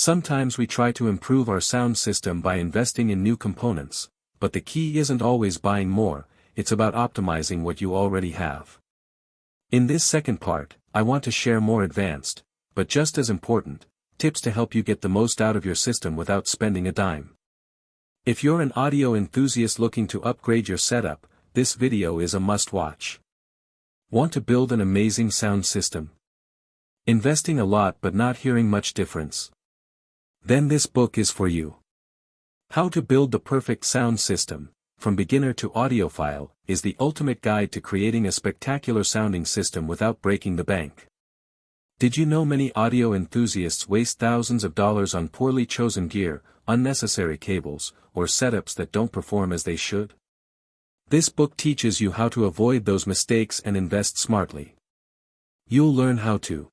Sometimes we try to improve our sound system by investing in new components, but the key isn't always buying more, it's about optimizing what you already have. In this second part, I want to share more advanced, but just as important, tips to help you get the most out of your system without spending a dime. If you're an audio enthusiast looking to upgrade your setup, this video is a must-watch. Want to build an amazing sound system? Investing a lot but not hearing much difference? Then this book is for you. How to Build the Perfect Sound System, From Beginner to Audiophile, is the ultimate guide to creating a spectacular sounding system without breaking the bank. Did you know many audio enthusiasts waste thousands of dollars on poorly chosen gear, unnecessary cables, or setups that don't perform as they should? This book teaches you how to avoid those mistakes and invest smartly. You'll learn how to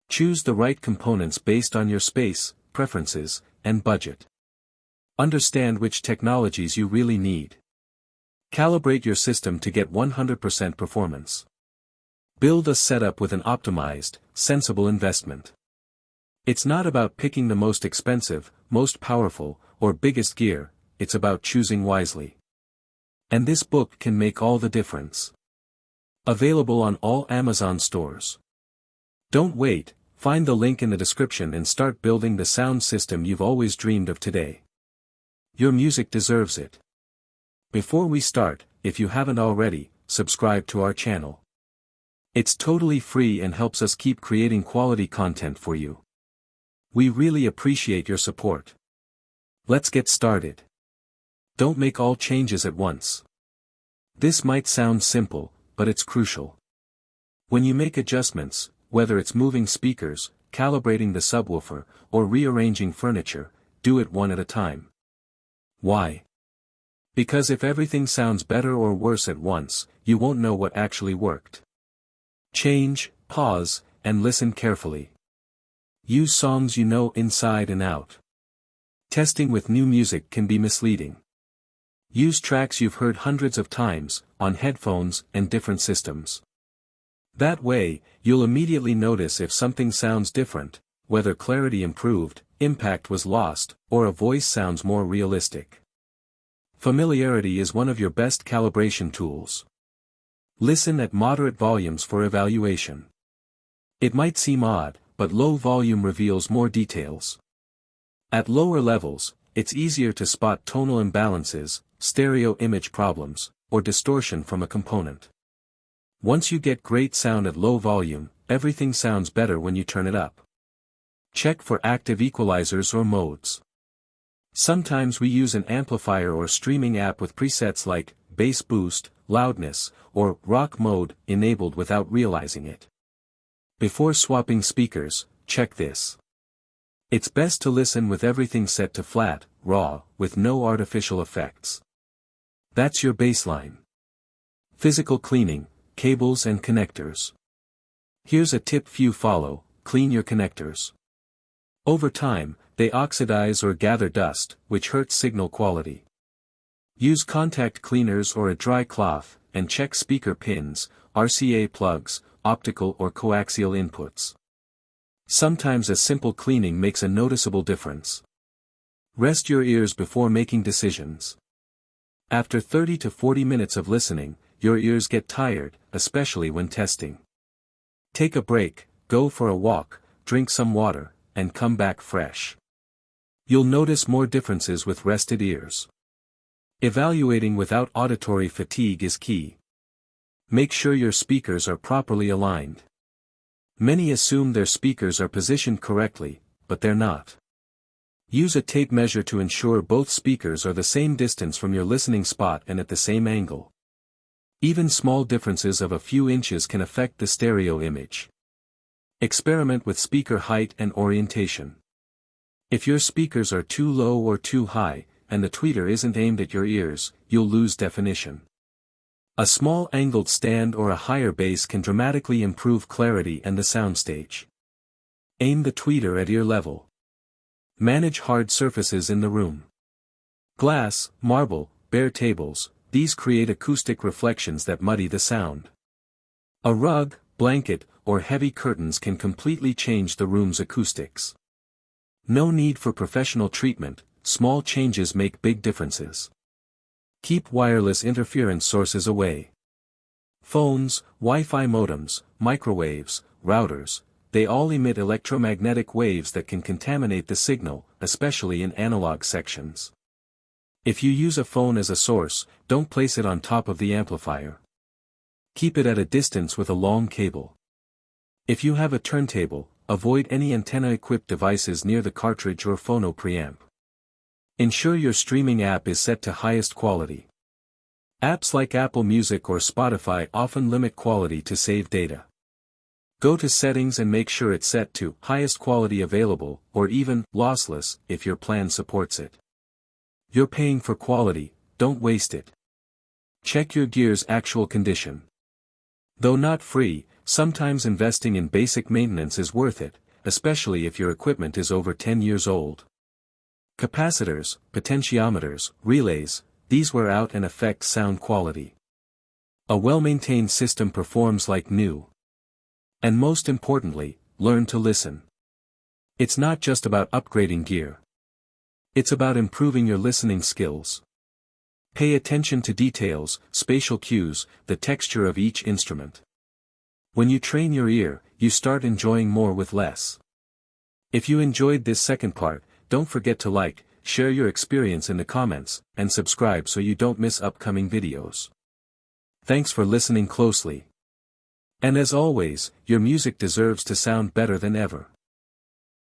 choose the right components based on your space, preferences, and budget. Understand which technologies you really need. Calibrate your system to get 100% performance. Build a setup with an optimized, sensible investment. It's not about picking the most expensive, most powerful, or biggest gear, it's about choosing wisely. And this book can make all the difference. Available on all Amazon stores. Don't wait, find the link in the description and start building the sound system you've always dreamed of today. Your music deserves it. Before we start, if you haven't already, subscribe to our channel. It's totally free and helps us keep creating quality content for you. We really appreciate your support. Let's get started. Don't make all changes at once. This might sound simple, but it's crucial. When you make adjustments, whether it's moving speakers, calibrating the subwoofer, or rearranging furniture, do it one at a time. Why? Because if everything sounds better or worse at once, you won't know what actually worked. Change, pause, and listen carefully. Use songs you know inside and out. Testing with new music can be misleading. Use tracks you've heard hundreds of times, on headphones and different systems. That way, you'll immediately notice if something sounds different, whether clarity improved, impact was lost, or a voice sounds more realistic. Familiarity is one of your best calibration tools. Listen at moderate volumes for evaluation. It might seem odd, but low volume reveals more details. At lower levels, it's easier to spot tonal imbalances, stereo image problems, or distortion from a component. Once you get great sound at low volume, everything sounds better when you turn it up. Check for active equalizers or modes. Sometimes we use an amplifier or streaming app with presets like bass boost, loudness, or rock mode enabled without realizing it. Before swapping speakers, check this. It's best to listen with everything set to flat, raw, with no artificial effects. That's your baseline. Physical cleaning, cables and connectors. Here's a tip few follow: clean your connectors. Over time, they oxidize or gather dust, which hurts signal quality. Use contact cleaners or a dry cloth, and check speaker pins, RCA plugs, optical or coaxial inputs. Sometimes a simple cleaning makes a noticeable difference. Rest your ears before making decisions. After 30 to 40 minutes of listening, your ears get tired, especially when testing. Take a break, go for a walk, drink some water, and come back fresh. You'll notice more differences with rested ears. Evaluating without auditory fatigue is key. Make sure your speakers are properly aligned. Many assume their speakers are positioned correctly, but they're not. Use a tape measure to ensure both speakers are the same distance from your listening spot and at the same angle. Even small differences of a few inches can affect the stereo image. Experiment with speaker height and orientation. If your speakers are too low or too high, and the tweeter isn't aimed at your ears, you'll lose definition. A small angled stand or a higher bass can dramatically improve clarity and the soundstage. Aim the tweeter at ear level. Manage hard surfaces in the room. Glass, marble, bare tables, these create acoustic reflections that muddy the sound. A rug, blanket, or heavy curtains can completely change the room's acoustics. No need for professional treatment, small changes make big differences. Keep wireless interference sources away. Phones, Wi-Fi modems, microwaves, routers, they all emit electromagnetic waves that can contaminate the signal, especially in analog sections. If you use a phone as a source, don't place it on top of the amplifier. Keep it at a distance with a long cable. If you have a turntable, avoid any antenna-equipped devices near the cartridge or phono preamp. Ensure your streaming app is set to highest quality. Apps like Apple Music or Spotify often limit quality to save data. Go to Settings and make sure it's set to highest quality available, or even lossless, if your plan supports it. You're paying for quality, don't waste it. Check your gear's actual condition. Though not free, sometimes investing in basic maintenance is worth it, especially if your equipment is over 10 years old. Capacitors, potentiometers, relays, these wear out and affect sound quality. A well-maintained system performs like new. And most importantly, learn to listen. It's not just about upgrading gear. It's about improving your listening skills. Pay attention to details, spatial cues, the texture of each instrument. When you train your ear, you start enjoying more with less. If you enjoyed this second part, don't forget to like, share your experience in the comments, and subscribe so you don't miss upcoming videos. Thanks for listening closely. And as always, your music deserves to sound better than ever.